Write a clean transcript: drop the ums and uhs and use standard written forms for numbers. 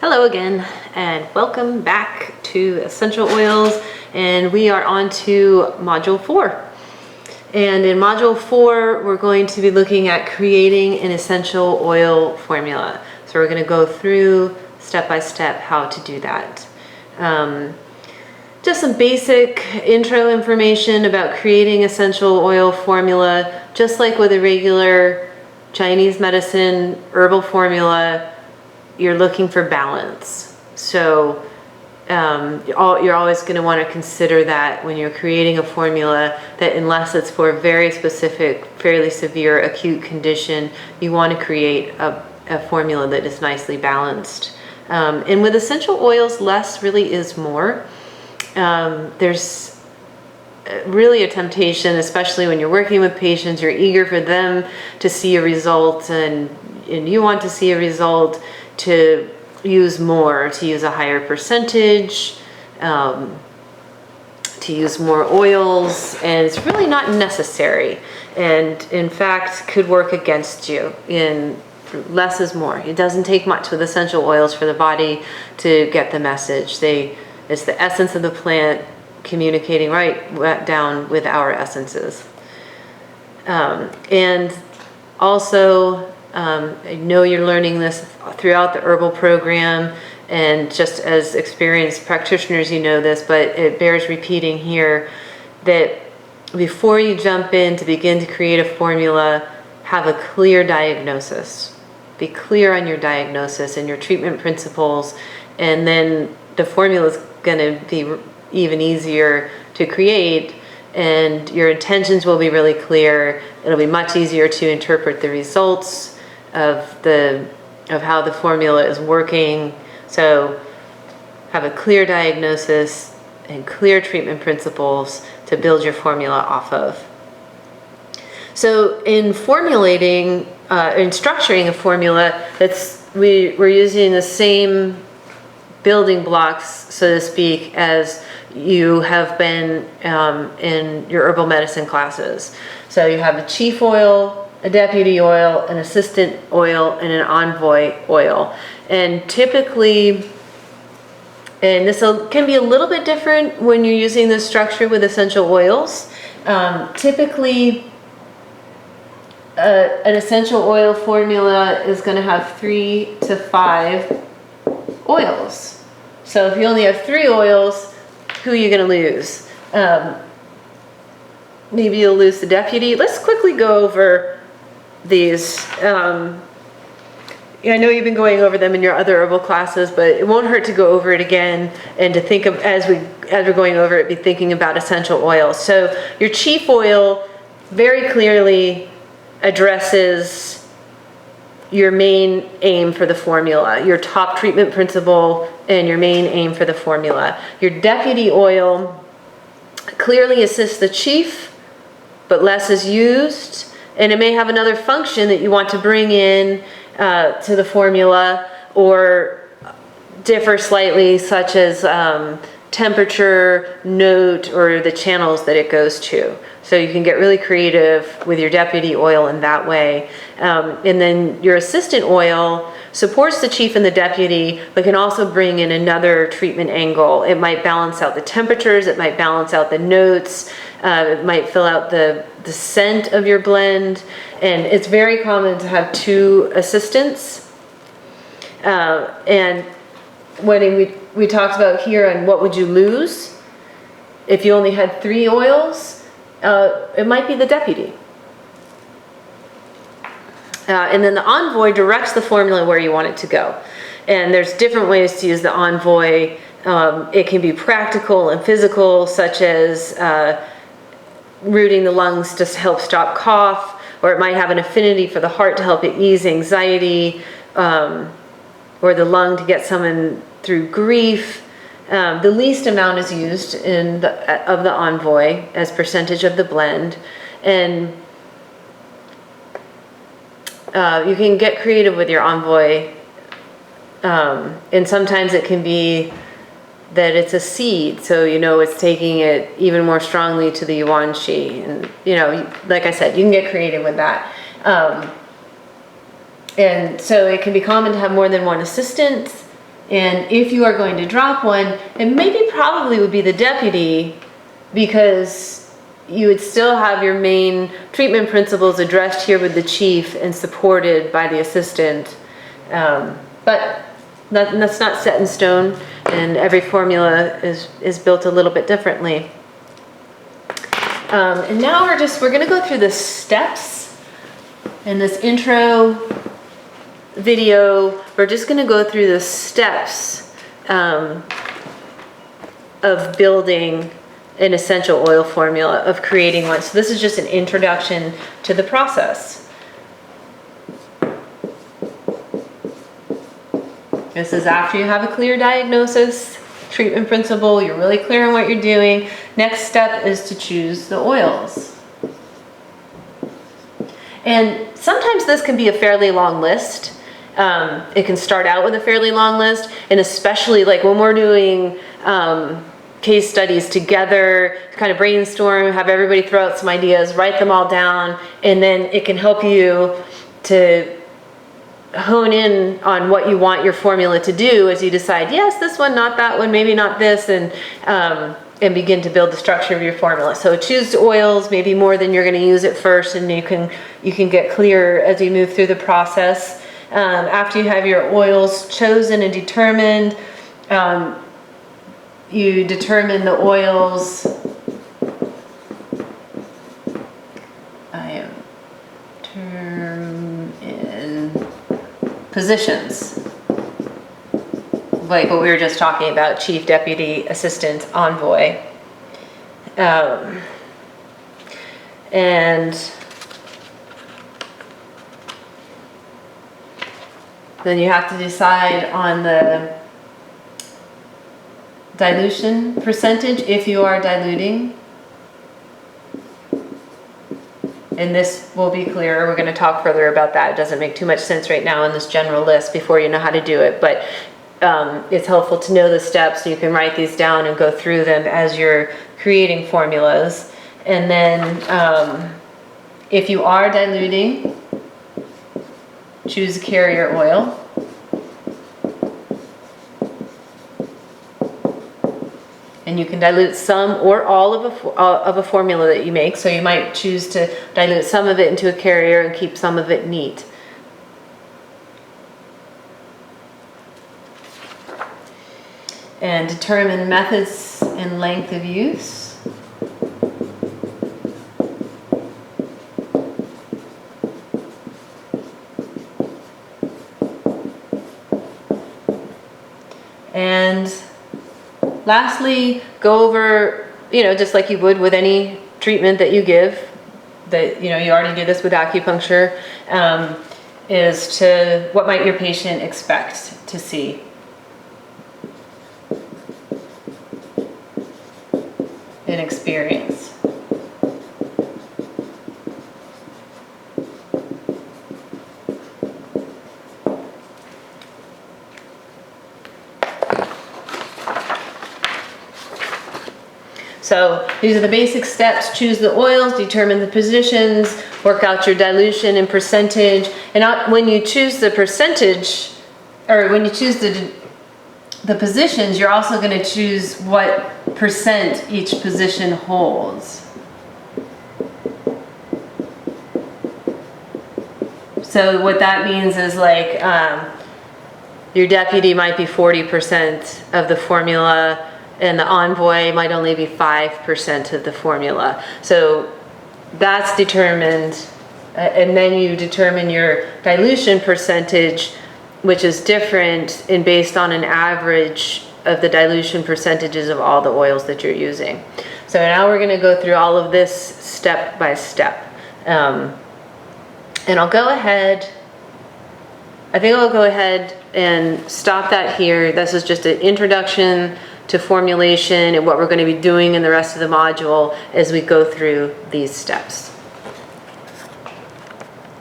Hello again, and welcome back to Essential Oils, and we are on to Module 4. And in Module 4, we're going to be looking at creating an essential oil formula. So we're going to go through step by step how to do that. Just some basic intro information about creating essential oil formula. Just like with a regular Chinese medicine herbal formula, you're looking for balance. So you're always going to want to consider that when you're creating a formula, that unless it's for a very specific, fairly severe acute condition, you want to create a formula that is nicely balanced. And with essential oils, less really is more. There's really a temptation, especially when you're working with patients, you're eager for them to see a result and you want to see a result, to use more, to use a higher percentage, to use more oils, and it's really not necessary, and in fact could work against you. In less is more. It doesn't take much with essential oils for the body to get the message. It's the essence of the plant communicating right down with our essences. And also, I know you're learning this throughout the herbal program, and just as experienced practitioners, you know this, but it bears repeating here that before you jump in to begin to create a formula, have a clear diagnosis. Be clear on your diagnosis and your treatment principles, and then the formula is going to be even easier to create, and your intentions will be really clear. It'll be much easier to interpret the results of how the formula is working. So have a clear diagnosis and clear treatment principles to build your formula off of. So in formulating, in structuring a formula, we're using the same building blocks, so to speak, as you have been in your herbal medicine classes. So you have a chief oil, a deputy oil, an assistant oil, and an envoy oil. And typically, and this can be a little bit different when you're using this structure with essential oils. Typically, an essential oil formula is going to have 3 to 5 oils. So if you only have 3 oils, who are you going to lose? Maybe you'll lose the deputy. Let's quickly go over these. I know you've been going over them in your other herbal classes, but it won't hurt to go over it again and to think of, as we're going over it, be thinking about essential oils. So your chief oil very clearly addresses your main aim for the formula, your top treatment principle and your main aim for the formula. Your deputy oil clearly assists the chief, but less is used, and it may have another function that you want to bring in to the formula, or differ slightly, such as temperature, note, or the channels that it goes to. So you can get really creative with your deputy oil in that way. And then your assistant oil supports the chief and the deputy, but can also bring in another treatment angle. It might balance out the temperatures, it might balance out the notes, it might fill out the scent of your blend. And it's very common to have 2 assistants. And when we talked about here on what would you lose if you only had 3 oils, it might be the deputy. And then the envoy directs the formula where you want it to go. And there's different ways to use the envoy. It can be practical and physical, such as rooting the lungs to help stop cough, or it might have an affinity for the heart to help it ease anxiety, or the lung to get someone through grief. The least amount is used of the envoy as percentage of the blend. And you can get creative with your envoy, and sometimes it can be that it's a seed, so it's taking it even more strongly to the yuan qi, and like I said, you can get creative with that. And so it can be common to have more than one assistant. And if you are going to drop one, it maybe probably would be the deputy, because you would still have your main treatment principles addressed here with the chief and supported by the assistant. But that's not set in stone, and every formula is built a little bit differently. And now we're going to go through the steps in this intro video. We're just going to go through the steps of building an essential oil formula, of creating one. So this is just an introduction to the process. This is after you have a clear diagnosis, treatment principle, you're really clear on what you're doing. Next step is to choose the oils. And sometimes this can be a fairly long list. It can start out with a fairly long list, and especially like when we're doing case studies together, kind of brainstorm, have everybody throw out some ideas, write them all down, and then it can help you to hone in on what you want your formula to do as you decide, yes, this one, not that one, maybe not this, and begin to build the structure of your formula. So choose oils, maybe more than you're going to use at first, and you can get clear as you move through the process. After you have your oils chosen and determined, you determine the oils. I am term in positions, like what we were just talking about: chief, deputy, assistant, envoy. And then you have to decide on the dilution percentage if you are diluting. And this will be clearer. We're going to talk further about that. It doesn't make too much sense right now in this general list before you know how to do it, but it's helpful to know the steps, so you can write these down and go through them as you're creating formulas. And then if you are diluting, choose a carrier oil. And you can dilute some or all of a formula that you make. So you might choose to dilute some of it into a carrier and keep some of it neat. And determine methods and length of use. And lastly, go over, just like you would with any treatment that you give, that, you already do this with acupuncture, is to what might your patient expect to see. And experience. So these are the basic steps. Choose the oils, determine the positions, work out your dilution and percentage. And when you choose the percentage, or when you choose the positions, you're also going to choose what percent each position holds. So what that means is like your deputy might be 40% of the formula, and the envoy might only be 5% of the formula. So that's determined, and then you determine your dilution percentage, which is different and based on an average of the dilution percentages of all the oils that you're using. So now we're going to go through all of this step by step. And I'll go ahead, I think I'll go ahead and stop that here. This is just an introduction to formulation and what we're going to be doing in the rest of the module as we go through these steps.